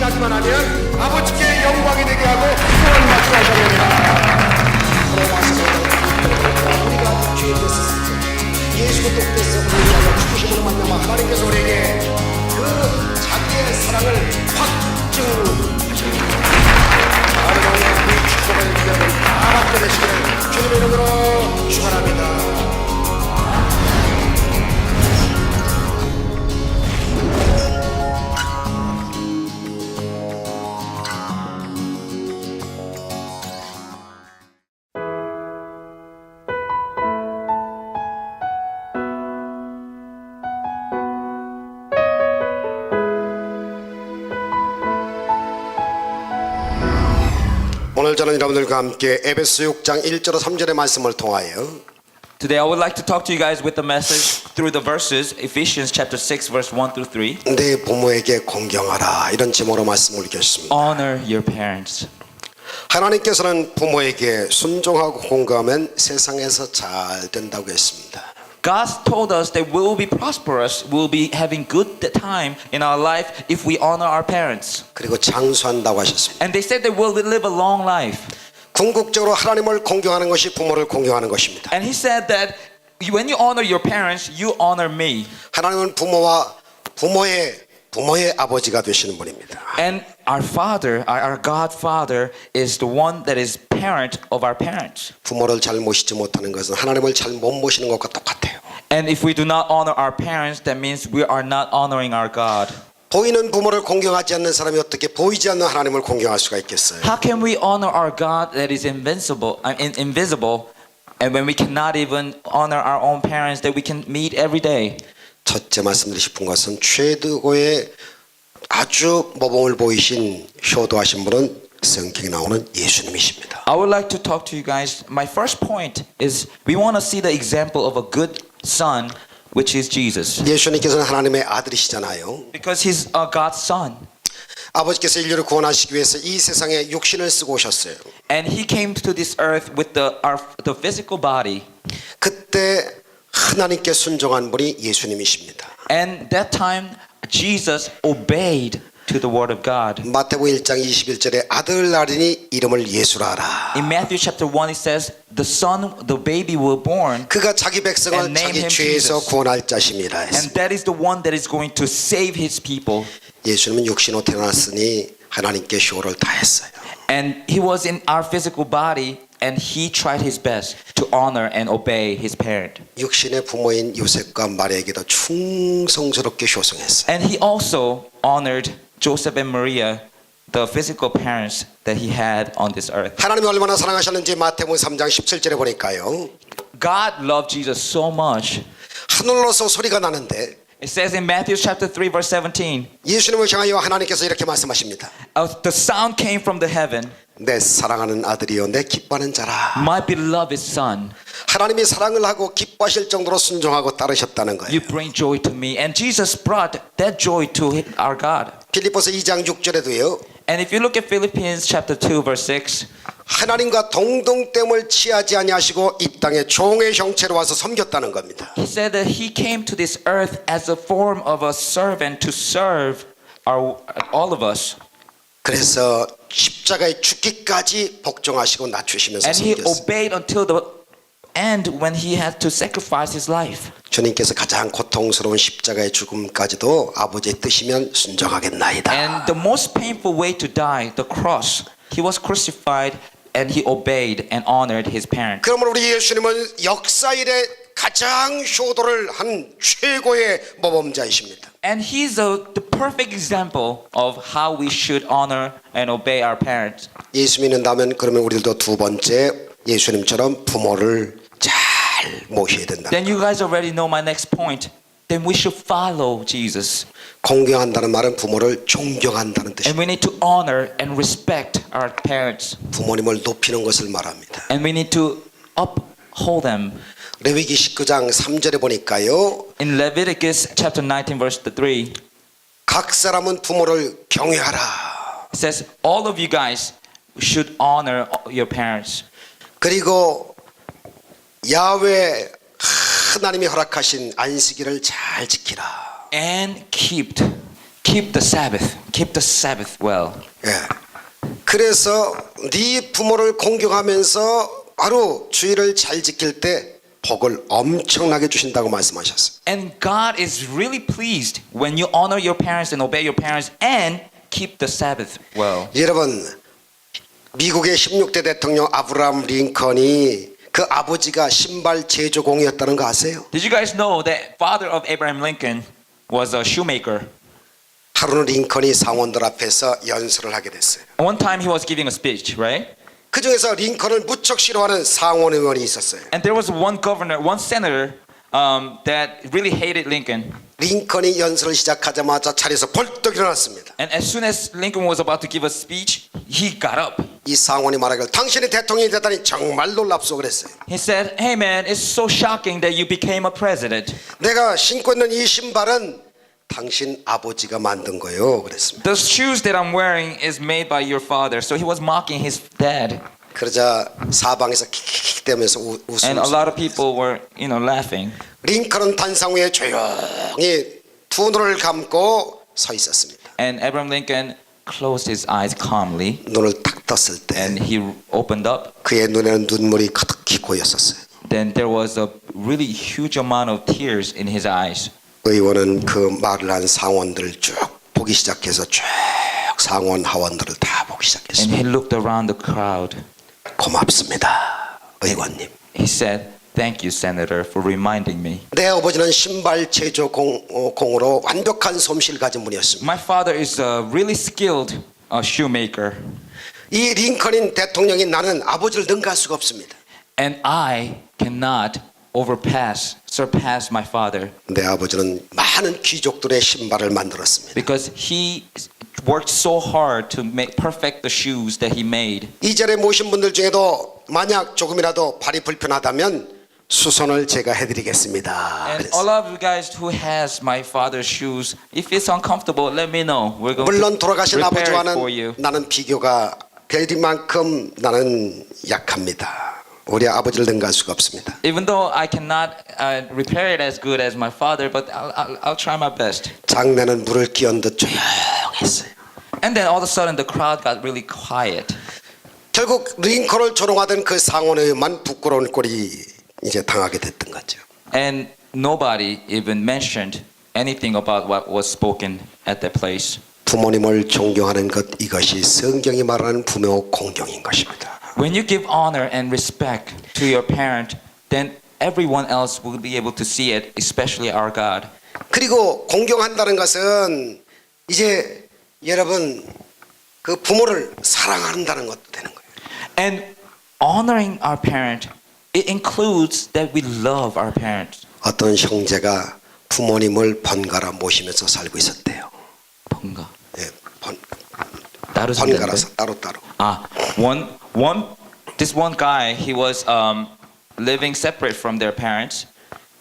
취하기만 하면 아버지께 영광이 되게 하고 구원받게 하시느니라. 우리가 죄 됐었을 때 예수 그리스도께서 우리를 죽으심으로 말미암아 하나님께서 우리에게 그 자기의 사랑을 확증하셨습니다. 하나님의 그 축복을 여러분 다 받게 되시기를 주님의 이름으로 축원합니다. 오늘 저는 여러분들과 함께 에베소 6장 1절 3절의 말씀을 통하여 Today I would like to talk to you guys with the message through the verses Ephesians chapter 6 verse 1 through 3. 내 부모에게 공경하라 이런 제목으로 말씀을 드렸습니다. Honor your parents. 하나님께서는 부모에게 순종하고 공경하면 세상에서 잘 된다고 했습니다. God told us that we will be prosperous, we will be having good time in our life if we honor our parents. 그리고 장수한다고 하셨습니다. And they said that we'll live a long life. 궁극적으로 하나님을 공경하는 것이 부모를 공경하는 것입니다. And he said that when you honor your parents, you honor me. 하나님은 부모와 부모의 아버지가 되시는 분입니다. And our father, our God Father is the one that is parent of our parents. 부모를 잘 모시지 못하는 것은 하나님을 잘 못 모시는 것과 똑같아요. And if we do not honor our parents, that means we are not honoring our God. 보이는 부모를 공경하지 않는 사람이 어떻게 보이지 않는 하나님을 공경할 수가 있겠어요? How can we honor our God that is invisible, and when we cannot even honor our own parents that we can meet every day? 첫째 말씀드리고 싶은 것은 최고의 아주 모범을 보이신 효도하신 분은 성경에 나오는 예수님이십니다. I would like to talk to you guys. My first point is we want to see the example of a good son, which is Jesus. 예수님께서는 하나님의 아들이시잖아요. Because he's God's son. 아버지께서 인류를 구원하시기 위해서 이 세상에 육신을 쓰고 오셨어요. And he came to this earth with the physical body. 그때 하나님께 순종한 분이 예수님이십니다. And that time Jesus obeyed to the word of God. 마태복음 1장 21절에 아들 낳으리니 이름을 예수라 하라. In Matthew chapter 1 it says the baby will born 그가 자기 백성을 and name 자기 him 죄에서 Jesus. 구원할 자심이라 했습니다. And that is the one that is going to save his people. 예수님은 육신으로 태어났으니 하나님께 효를 다했어요. And he was in our physical body and he tried his best to honor and obey his parent. 육신의 부모인 요셉과 마리아에게도 충성스럽게 효성했어요. And he also honored Joseph and Maria, the physical parents that he had on this earth. 하나님이 얼마나 사랑하셨는지 마태복음 3장 17절에 보니까요. God loved Jesus so much. 하늘로서 소리가 나는데 It says in Matthew chapter 3 verse 17, 예수님을 향하여 하나님께서 이렇게 말씀하십니다. the sound came from the heaven, 내 사랑하는 아들이요 내 기뻐하는 자라. my beloved son, 하나님이 사랑을 하고 기뻐하실 정도로 순종하고 따르셨다는 거예요. you bring joy to me. And Jesus brought that joy to our God. 빌립보서 2장 6절에도요. And if you look at Philippians chapter 2 verse 6, 하나님과 동등됨을 취하지 아니하시고 이 땅에 종의 형체로 와서 섬겼다는 겁니다. he said that he came to this earth as a form of a servant to serve all of us. 그래서 십자가에 죽기까지 복종하시고 낮추시면서 And he 섬겼어요. obeyed until the end when he had to sacrifice his life. 주님께서 가장 고통스러운 십자가의 죽음까지도 아버지의 뜻이면 순종하겠나이다. And the most painful way to die, the cross, he was crucified and he obeyed and honored his parents. 그러므로 우리 예수님은 역사 이래 가장 효도를 한 최고의 모범자이십니다. And he's the perfect example of how we should honor and obey our parents. 예수 믿는다면 그러면 우리도 두 번째 예수님처럼 부모를 잘 모셔야 된다. Then you guys already know my next point. Then we should follow Jesus. 공경한다는 말은 부모를 존경한다는 뜻입니다. And we need to honor and respect our parents. 부모님을 높이는 것을 말합니다. And we need to uphold them. 레위기 19장 3절에 보니까요. In Leviticus chapter 19 verse 3, 각 사람은 부모를 경외하라. it says all of you guys should honor your parents. 그리고 야훼 하나님이 허락하신 안식일을 잘 지키라. And keep keep the Sabbath. Keep the Sabbath well. 예. 그래서 네 부모를 공경하면서 바로 주의를 잘 지킬 때 복을 엄청나게 주신다고 말씀하셨어요. And God is really pleased when you honor your parents and obey your parents and keep the Sabbath well. 여러분, 미국의 16대 대통령 아브라함 링컨이 그 아버지가 신발 제조공이었다는 거 아세요? Did you guys know that father of Abraham Lincoln was a shoemaker? 하루는 링컨이 상원들 앞에서 연설을 하게 됐어요. One time he was giving a speech, right? 그 중에서 링컨을 무척 싫어하는 상원 의원이 있었어요. And there was one governor, one senator that really hated Lincoln. 링컨이 연설을 시작하자마자 자리에서 벌떡 일어났습니다. And as soon as Lincoln was about to give a speech, he got up. 이 상원이 말하길 당신이 대통령이 됐다니 정말 놀랍소 그랬어요. He said, "Hey man, it's so shocking that you became a president. 내가 신고 있는 이 신발은 당신 아버지가 만든 거예요 그랬습니다. The shoes that I'm wearing is made by your father." So he was mocking his dad. 그러자 사방에서 킥킥 대면서 And a 웃으면서 lot of people were, laughing. 링컨은 단상 위에 조용히 두 눈을 감고 서 있었습니다. And Abraham Lincoln closed his eyes calmly, 눈을 탁 떴을 때 and he opened up. 그의 눈에는 눈물이 가득히 고였었어요. Then there was a really huge amount of tears in his eyes. 의원은 그 말을 한 상원들을 쭉 보기 시작해서 쭉 상원 하원들을 다 보기 And 시작했습니다. he looked around the crowd. 고맙습니다, 의원님. He said, "Thank you, Senator, for reminding me. 내 아버지는 신발 제조 공으로 완벽한 솜씨를 가진 분이었습니다. My father is a really skilled shoemaker, 이 링컨인 대통령인 나는 아버지를 능가할 수가 없습니다. and I cannot surpass my father 내 아버지는 많은 귀족들의 신발을 만들었습니다. because he worked so hard to perfect the shoes that he made." 이 자리에 모신 분들 중에도 만약 조금이라도 발이 불편하다면 수선을 제가 해드리겠습니다. And 그랬어요. all of you guys who has my father's shoes, if it's uncomfortable, let me know. We're going 물론 to 돌아가신 repair it for 아버지와는 you. 나는 비교가 되리만큼 나는 약합니다. 우리 아버지를 능가할 수가 없습니다. Even though I cannot repair it as good as my father, but I'll try my best. 장내는 물을 끼얹은 듯 조용했어요. And then all of a sudden the crowd got really quiet. 결국 링컨을 조롱하던 그 상원의원만 부끄러운 꼴이 이제 당하게 됐던 거죠. And nobody even mentioned anything about what was spoken at that place. 부모님을 존경하는 것 이것이 성경이 말하는 부모 공경인 것입니다. When you give honor and respect to your parent, then everyone else will be able to see it, especially our God. 그리고 공경한다는 것은 이제 여러분 그 부모를 사랑한다는 것도 되는 거예요. And honoring our parent, it includes that we love our parents. 어떤 형제가 부모님을 번갈아 모시면서 살고 있었대요. 번가. 예, 따로 번갈아서 따로따로. This one guy, he was living separate from their parents.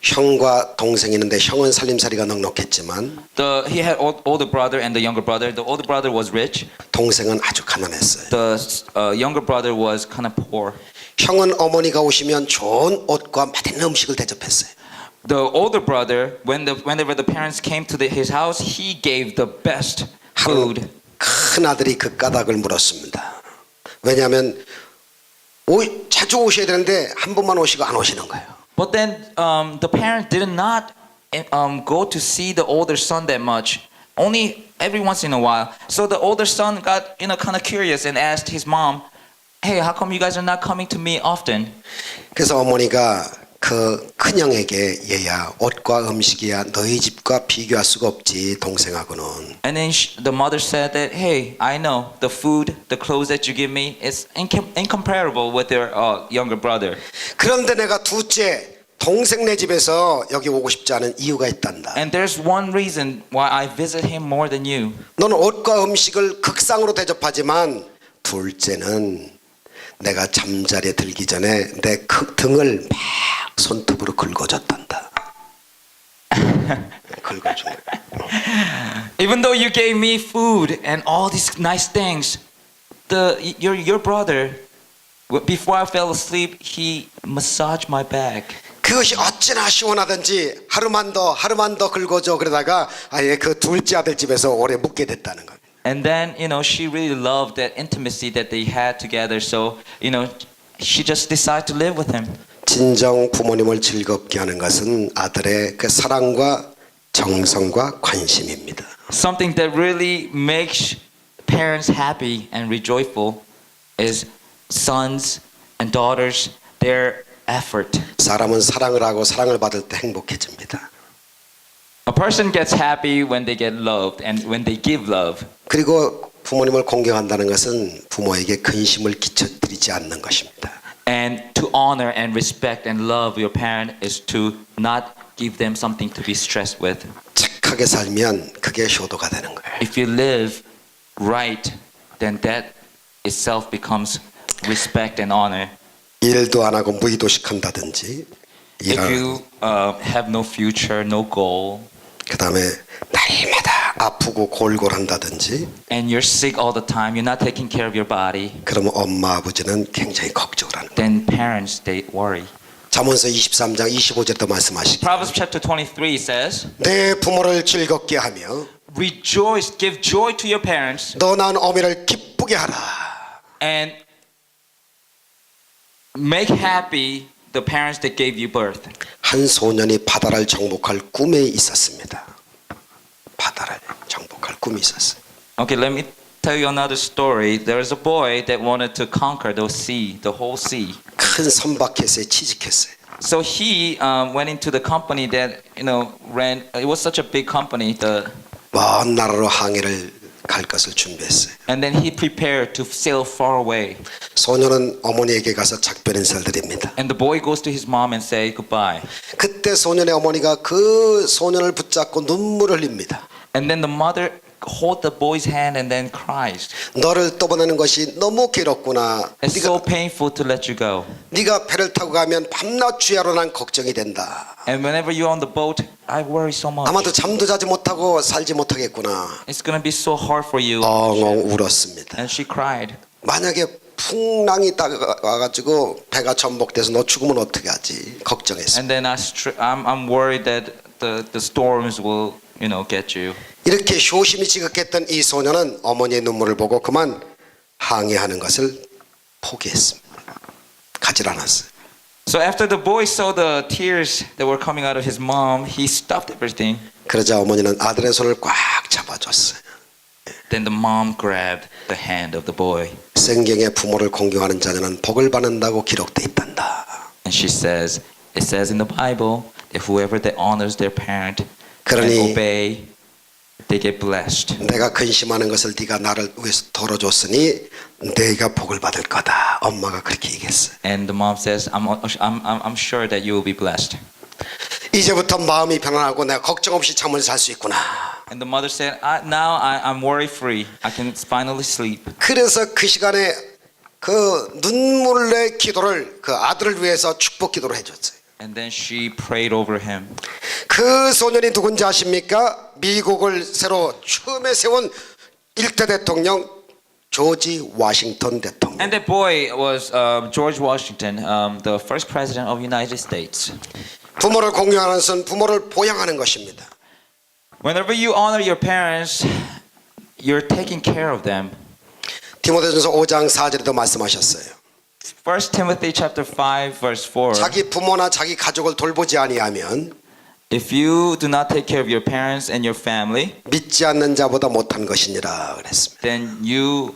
형과 동생이 있는데 형은 살림살이가 넉넉했지만 He had older brother and the younger brother. The older brother was rich. 동생은 아주 가난했어요. The younger brother was kind of poor. 형은 어머니가 오시면 좋은 옷과 맛있는 음식을 대접했어요. The older brother, whenever the parents came to his house, he gave the best food. 큰 아들이 그 까닭을 물었습니다. 왜냐하면 자주 오셔야 되는데 한 번만 오시고 안 오시는 거예요. But then the parent did not go to see the older son that much. Only every once in a while. So the older son got kind of curious and asked his mom, "Hey, how come you guys are not coming to me often?" 그래서 어머니가 그 큰형에게 얘야 옷과 음식이야 너희 집과 비교할 수가 없지 동생하고는. And then the mother said that, "Hey, I know the food, the clothes that you give me is incomparable with your younger brother." 그런데 내가 둘째 동생네 집에서 여기 오고 싶지 않은 이유가 있단다. And there's one reason why I visit him more than you. 너는 옷과 음식을 극상으로 대접하지만 둘째는 내가 잠자리에 들기 전에 내 등을 막 손톱으로 긁어줬단다. 긁어준 거야. Even though you gave me food and all these nice things, your brother, before I fell asleep, he massaged my back. 그 그것이 어찌나 시원하든지 하루만 더 긁어줘 그러다가 아예 그 둘째 아들 집에서 오래 묵게 됐다는 겁니다. And then, she really loved that intimacy that they had together. So, she just decided to live with him. 진정 부모님을 즐겁게 하는 것은 아들의 그 사랑과 정성과 관심입니다. Something that really makes parents happy and rejoiceful is sons and daughters, their effort. 사람은 사랑을 하고 사랑을 받을 때 행복해집니다. A person gets happy when they get loved and when they give love. 그리고 부모님을 공경한다는 것은 부모에게 근심을 끼쳐드리지 않는 것입니다. And to honor and respect and love your parent is to not give them something to be stressed with. 착하게 살면 그게 효도가 되는 거예요. If you live right, then that itself becomes respect and honor. 일도 안 하고 무의도식한다든지 If you have no future, no goal, 그 다음에 날마다 아프고 골골한다든지 and you're sick all the time, you're not taking care of your body, 그러면 엄마 아버지는 굉장히 걱정을 하는 거예요. then parents, they worry. 잠언서 23장 25절도 말씀하시기 Proverbs chapter 23 says, 내 부모를 즐겁게 하며 rejoice, give joy to your parents, 너 낳은 어미를 기쁘게 하라. and make happy the parents that gave you birth. 한 소년이 바다를 정복할 꿈에 있었습니다. 바다를 정복할 꿈이 있었어요. Okay, let me tell you another story. There was a boy that wanted to conquer the sea, the whole sea. 큰 선박회사에 취직했어요. So he went into the company that ran. It was such a big company. 먼 나라로 항해를 갈 것을 준비했어요. And then he prepared to sail far away. 소년은 어머니에게 가서 작별 인사를 드립니다. And the boy goes to his mom and say goodbye. 그때 소년의 어머니가 그 소년을 붙잡고 눈물을 흘립니다. And then the mother hold the boy's hand and then cries. 너를 떠보내는 것이 너무 괴롭구나. It's so painful to let you go. 네가 배를 타고 가면 밤낮 주야로 난 걱정이 된다. And whenever you're on the boat, I worry so much. 아마도 잠도 자지 못하고 살지 못하겠구나. It's gonna be so hard for you. 엉엉 울었습니다. And she cried. 만약에 풍랑이 와가지고 배가 전복돼서 너 죽으면 어떻게 하지? 걱정했어. And then I'm worried that the storms will get you. 이렇게 효심이 지극했던 이 소년은 어머니의 눈물을 보고 그만 항해하는 것을 포기했습니다. 가질 않았어요. So after the boy saw the tears that were coming out of his mom, he stopped everything. 그러자 어머니는 아들의 손을 꽉 잡아줬어요. Then the mom grabbed the hand of the boy. 성경에 부모를 공경하는 자녀는 복을 받는다고 기록돼 있단다. And she says, it says in the Bible that whoever that honors their parent and 그러니 obey, they get blessed. 내가 근심하는 것을 네가 나를 위해서 덜어줬으니 내가 복을 받을 거다. 엄마가 그렇게 얘기했어요. And the mom says, I'm sure that you will be blessed. 이제부터 마음이 편안하고 내가 걱정 없이 잠을 잘 수 있구나. And the mother said, now I'm worry free. I can finally sleep. 그래서 그 시간에 그 눈물의 기도를 그 아들을 위해서 축복 기도를 해줬어요. And then she prayed over him. 그 소년이 누군지 아십니까? 미국을 새로 처음에 세운 1대 대통령 조지 워싱턴 대통령. And that boy was George Washington, the first president of the United States. 부모를 공경하는 것은 부모를 보양하는 것입니다. Whenever you honor your parents, you're taking care of them. 디모데전서 5장 4절에도 말씀하셨어요. 1 Timothy chapter 5 verse 4. 자기 부모나 자기 가족을 돌보지 아니하면 If you do not take care of your parents and your family, 믿지 않는 자보다 못한 것이니라 그랬습니다. then you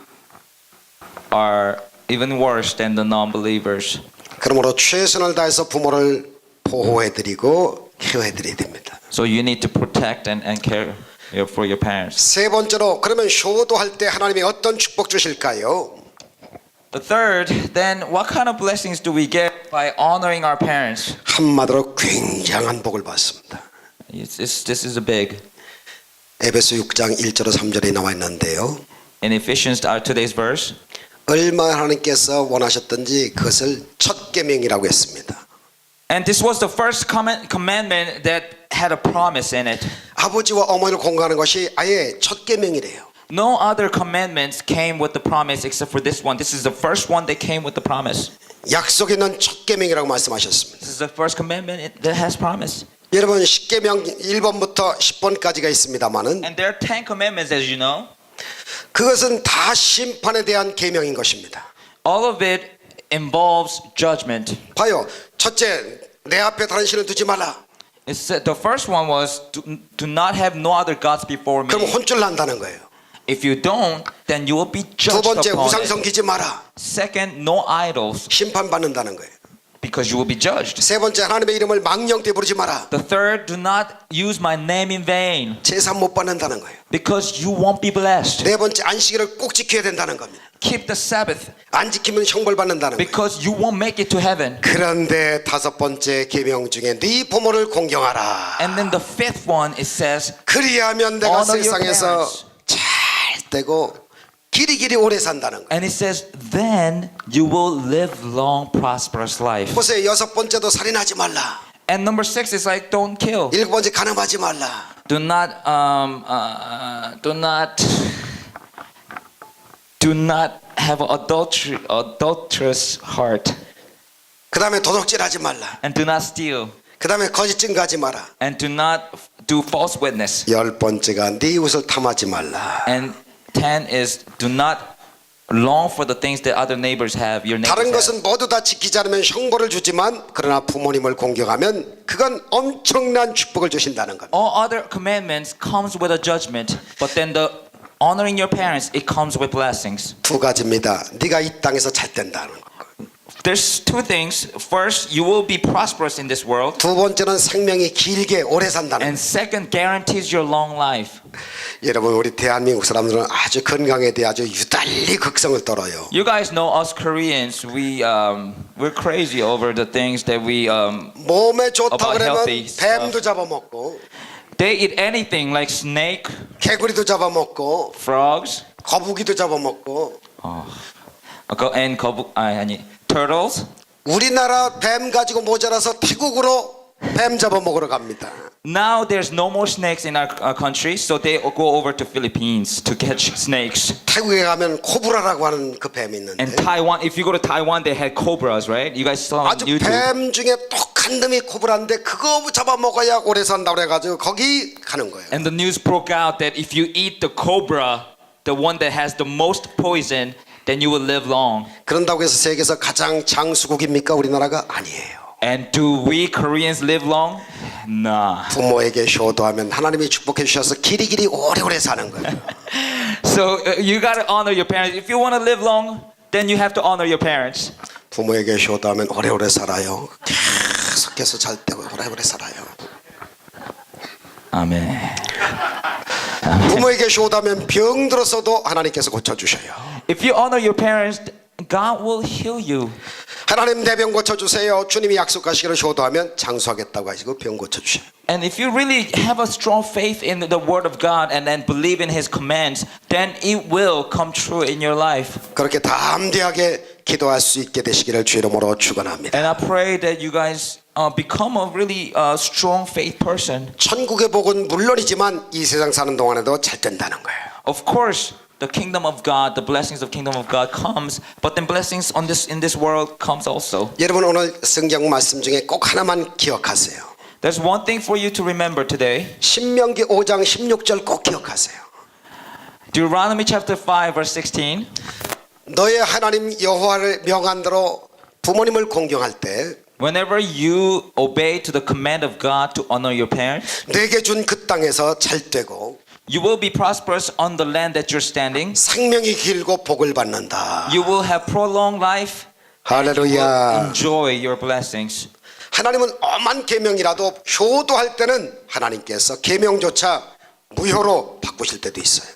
are even worse than the non-believers. 그러므로 최선을 다해서 부모를 보호해드리고 케어해드려야 됩니다. So you need to protect and care for your parents. 세 번째로 그러면 효도할 때 하나님이 어떤 축복 주실까요? The third, then what kind of blessings do we get by honoring our parents? 한마디로 굉장한 복을 받습니다. This is a big. 에베소 6장 1절 3절에 나와 있는데요. In Ephesians, today's verse, 얼마나 하나님께서 원하셨던지 그것을 첫 계명이라고 했습니다. and this was the first commandment that had a promise in it. 아버지와 어머니를 공경하는 것이 아예 첫 계명이래요. No other commandments came with the promise except for this one. This is the first one that came with the promise. 약속 있는 첫 계명이라고 말씀하셨습니다. This is the first commandment that has promise. 여러분 10계명 1번부터 10번까지가 있습니다만은 And there are 10 commandments, as you know. 그것은 다 심판에 대한 계명인 것입니다. All of it involves judgment. 봐요. 첫째, 내 앞에 다른 신을 두지 말라. It said, the first one was do not have no other gods before 그럼 me. 혼쭐 난다는 거예요. If you don't, then you will be 두 judged 번째, upon 우상 it. 섬기지 마라. Second, no idols, 심판받는다는 거예요. because you will be judged. 세 번째, 하나님의 이름을 망령되이 부르지 마라. The third, do not use my name in vain, 제사 못 받는다는 거예요. because you won't be blessed. 네 번째, 안식일을 꼭 지켜야 된다는 겁니다. Keep the Sabbath, 안 지키면 형벌 받는다는 거예요. because you won't make it to heaven. 그런데 다섯 번째 계명 중에 네 부모를 공경하라. And then the fifth one, it says, 그리하면 내가 honor your 세상에서 parents. 잘 되고 길이길이 오래 산다는 거예요. And it says, then you will live long, prosperous life. 보세요. 여섯 번째도 살인하지 말라. And number 6 is like, don't kill. 일곱 번째 간음하지 말라. Do not have an adulterous heart. 그 다음에 도둑질하지 말라. And do not steal. 그 다음에 거짓 증거하지 마라. And do not do false witness. 열 번째가 네 이웃을 탐하지 말라. And 10 is do not long for the things that other neighbors have, your 다른 neighbors have. 것은 모두 다 지키지 않으면 형벌을 주지만 그러나 부모님을 공경하면 그건 엄청난 축복을 주신다는 겁니다. All other commandments comes with a judgment, but then the honoring your parents, it comes with blessings. 두 가지입니다. 네가 이 땅에서 잘 된다는 거. There's two things. First, you will be prosperous in this world. 두 번째는 생명이 길게 오래 산다는 And 거. second, guarantees your long life. 여러분 우리 대한민국 사람들은 아주 건강에 대해 아주 유달리 극성을 떨어요. You guys know us Koreans. We're crazy over the things that we 몸에 좋다 About 그러면 healthy 뱀도 잡아먹고 they eat anything like snake, 개구리도 잡아먹고 frogs, 거북이도 잡아먹고 and turtles. 우리나라 뱀 가지고 모자라서 태국으로 뱀 잡아먹으러 갑니다. Now there's no more snakes in our country, so they go over to Philippines to catch snakes. 태국에 가면 코브라라고 하는 그 뱀이 있는데 And Taiwan, if you go to Taiwan, they had cobras, right? You guys saw on 아주 YouTube. 뱀 중에 독한 놈이 코브라인데 그거 잡아먹어야 오래 산다고 해가지고 거기 가는 거예요. And the news broke out that if you eat the cobra, the one that has the most poison, then you will live long. 그런다고 해서 세계에서 가장 장수국입니까? 우리나라가 아니에요. And do we Koreans live long? Nah. 부모에게 효도하면 하나님이 축복해 주셔서 길이길이 오래오래 사는 거예요. So you gotta honor your parents. If you want to live long, then you have to honor your parents. 부모에게 효도하면 오래오래 살아요. 계속해서 잘 때고 오래오래 살아요. Amen. 부모에게 효도하면 병 들었어도 하나님께서 고쳐주셔요. If you honor your parents, God will heal you. 하나님 내 병 고쳐주세요. 주님이 약속하시기를 효도하면 장수하겠다고 하시고 병 고쳐주셔요. And if you really have a strong faith in the word of God and then believe in his commands, then it will come true in your life. 그렇게 담대하게 기도할 수 있게 되시기를 주 이름으로 축원합니다. And I pray that you guys become a really strong faith person. 천국의 복은 물론이지만 이 세상 사는 동안에도 잘 된다는 거예요. Of course, the kingdom of God, the blessings of kingdom of God comes, but then blessings in this world comes also. 여러분 오늘 성경 말씀 중에 꼭 하나만 기억하세요. There's one thing for you to remember today. 신명기 5장 16절 꼭 기억하세요. Deuteronomy chapter 5 verse 16. 너의 하나님 여호와를 명한 대로 부모님을 공경할 때 Whenever you obey to the command of God to honor your parents, 내게 준 그 땅에서 잘 되고 you will be prosperous on the land that you're standing. 생명이 길고 복을 받는다. You will have prolonged life. 할렐루야. Enjoy your blessings. 하나님은 엄한 계명이라도 효도할 때는 하나님께서 계명조차 무효로 바꾸실 때도 있어요.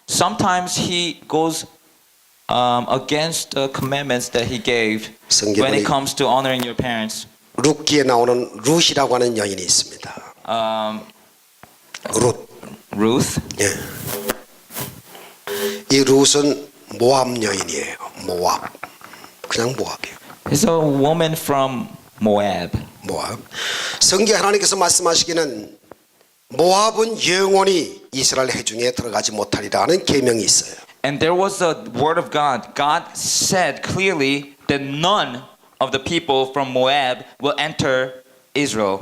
Sometimes he goes against the commandments that he gave when it comes to honoring your parents. 룻기에 나오는 룻이라고 하는 여인이 있습니다. 룻. Ruth. 예. 이 룻은 모압 여인이에요. 모압. 그냥 모압이에요. It's a woman from Moab. 모압. 성경 하나님께서 말씀하시기는 모압은 영원히 이스라엘 회중에 들어가지 못하리라는 계명이 있어요. And there was a word of God. God said clearly that none of the people from Moab will enter Israel.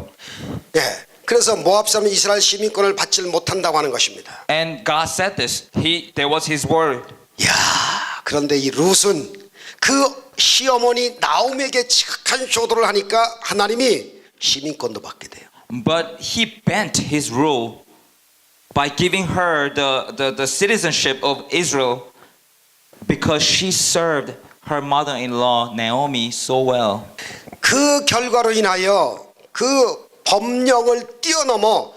예. 그래서 모압 사람은 이스라엘 시민권을 받지 못한다고 하는 것입니다. And God said this. There was His word. 야, 그런데 이 룻은 그 시어머니 나오미에게 지극한 효도를 하니까 하나님이 시민권도 받게 돼요. But He bent His rule by giving her the citizenship of Israel because she served her mother-in-law Naomi so well. 그 결과로 인하여 그 법령을 뛰어넘어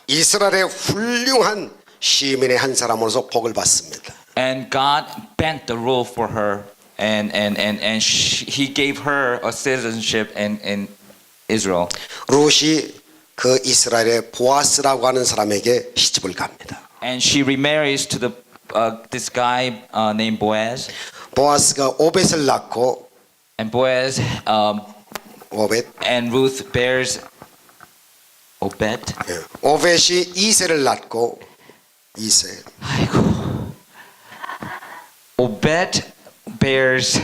이스라엘의 훌륭한 시민의 한 사람으로서 복을 받습니다. And God bent the rule for her, and He gave her a citizenship in Israel. 룻이 그 이스라엘의 보아스라고 하는 사람에게 시집을 갑니다. And she remarries to this guy named Boaz. 보아스가 오벳을 낳고 And Boaz 오벳, and Ruth bears Obed. 예, 오벳이 이세를 낳고 이세, 아이고. Obed bears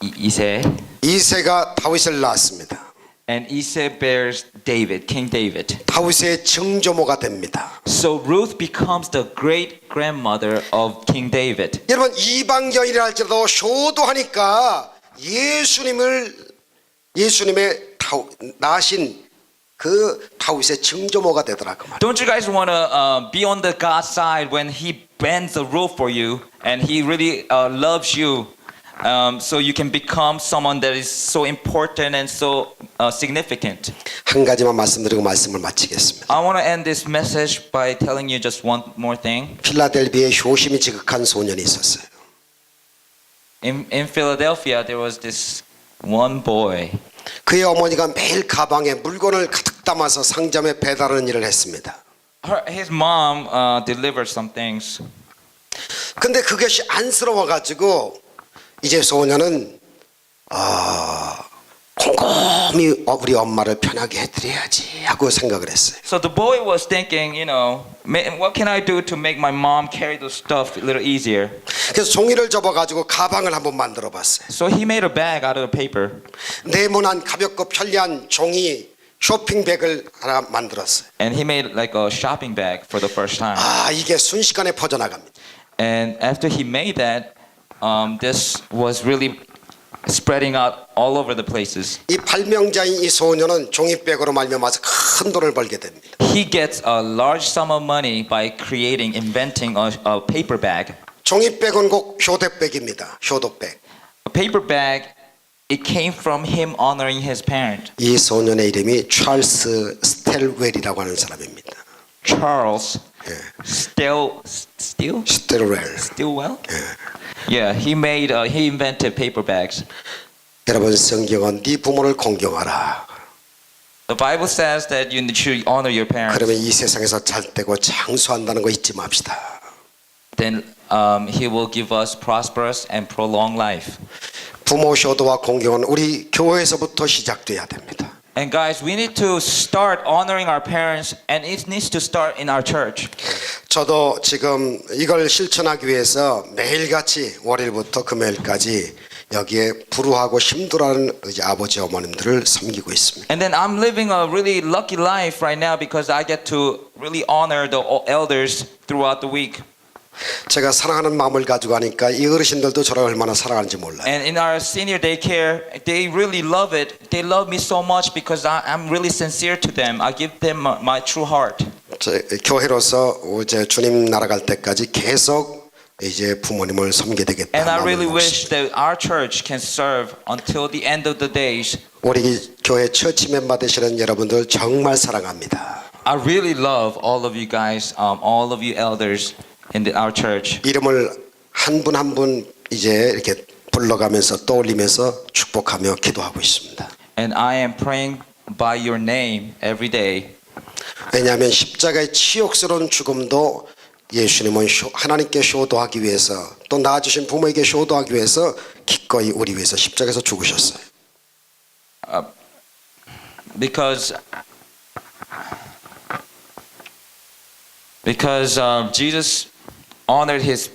이세, 이세가 다윗을 낳았습니다. and Ise bears David, King David. 다윗의 증조모가 됩니다. So Ruth becomes the great grandmother of King David. 여러분 이방여인이라 할지라도 효도하니까 예수님의 낳으신 그 다윗의 증조모가 되더라고 말이에요. Don't you guys want to be on the God's side when He bends the rule for you and He really loves you, so you can become someone that is so important and so significant? 한 가지만 말씀드리고 말씀을 마치겠습니다. I want to end this message by telling you just one more thing. 필라델비아에 효심이 지극한 소년이 있었어요. In Philadelphia, there was this one boy. 그의 어머니가 매일 가방에 물건을 가득 담아서 상점에 배달하는 일을 했습니다. His mom delivered some things. 근데 그것이 안쓰러워가지고 이제 소년은 곰곰이 우리 엄마를 편하게 해드려야지 하고 생각을 했어요. So the boy was thinking, what can I do to make my mom carry the stuff a little easier? 그래서 종이를 접어가지고 가방을 한번 만들어봤어요. So he made a bag out of the paper. 네모난 가볍고 편리한 종이 쇼핑백을 하나 만들었어요. And he made like a shopping bag for the first time. 이게 순식간에 퍼져나갑니다. And after he made that, this was really spreading out all over the places. 이 발명자인 이 소년은 종이백으로 말미암아서 큰 돈을 벌게 됩니다. He gets a large sum of money by inventing a paper bag. 종이백은 꼭 효대백입니다. 효도백. A paper bag, it came from him honoring his parent. 이 소년의 이름이 찰스 스텔웰이라고 하는 사람입니다. Charles Stillwell. 스텔웰. Yeah, he invented paper bags. 여러분 성경은 네 부모를 공경하라. The Bible says that you should honor your parents. 그러면 이 세상에서 잘되고 장수한다는 거 잊지 맙시다. Then He will give us prosperous and prolonged life. 부모 효도와 공경은 우리 교회에서부터 시작돼야 됩니다. And guys, we need to start honoring our parents, and it needs to start in our church. 저도 지금 이걸 실천하기 위해서 매일같이 월요일부터 금요일까지 여기에 불우하고 힘들어하는 아버지 어머님들을 섬기고 있습니다. And then I'm living a really lucky life right now because I get to really honor the elders throughout the week. 제가 사랑하는 마음을 가지고 하니까 이 어르신들도 저를 얼마나 사랑하는지 몰라요. And in our senior daycare, they really love it. They love me so much because I'm really sincere to them. I give them my true heart. 교회로서 이제 주님 날아갈 때까지 계속 이제 부모님을 섬기게 되겠다. And I really wish that our church can serve until the end of the days. 우리 교회 처치 멤버 되시는 여러분들 정말 사랑합니다. I really love all of you guys, all of you elders in our church. 이름을 한 분 한 분 이제 이렇게 불러가면서 떠올리면서 축복하며 기도하고 있습니다. And I am praying by your name every day. 왜냐하면 십자가의 치욕스러운 죽음도 예수님은 하나님께 효도하기 위해서 또 낳아주신 부모에게 효도하기 위해서 기꺼이 우리 위해서 십자가에서 죽으셨어요. Because Jesus honored his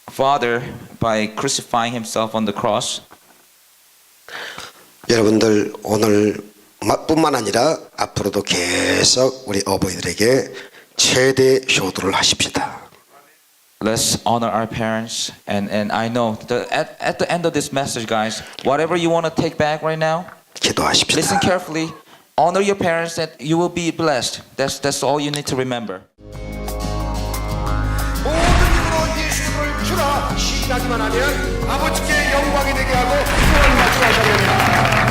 father by crucifying himself on the cross. 여러분들 오늘 뿐만 아니라 앞으로도 계속 우리 어버이들에게 최대 효도를 하십시다. Let's honor our parents, and I know at the end of this message, guys, whatever you want to take back right now, 기도하십시다. listen carefully. Honor your parents, that you will be blessed. That's all you need to remember. 모든 이름으로 예수를 주라 시인하기만 하면 아버지께 영광이 되게 하고 구원받게 하시리라.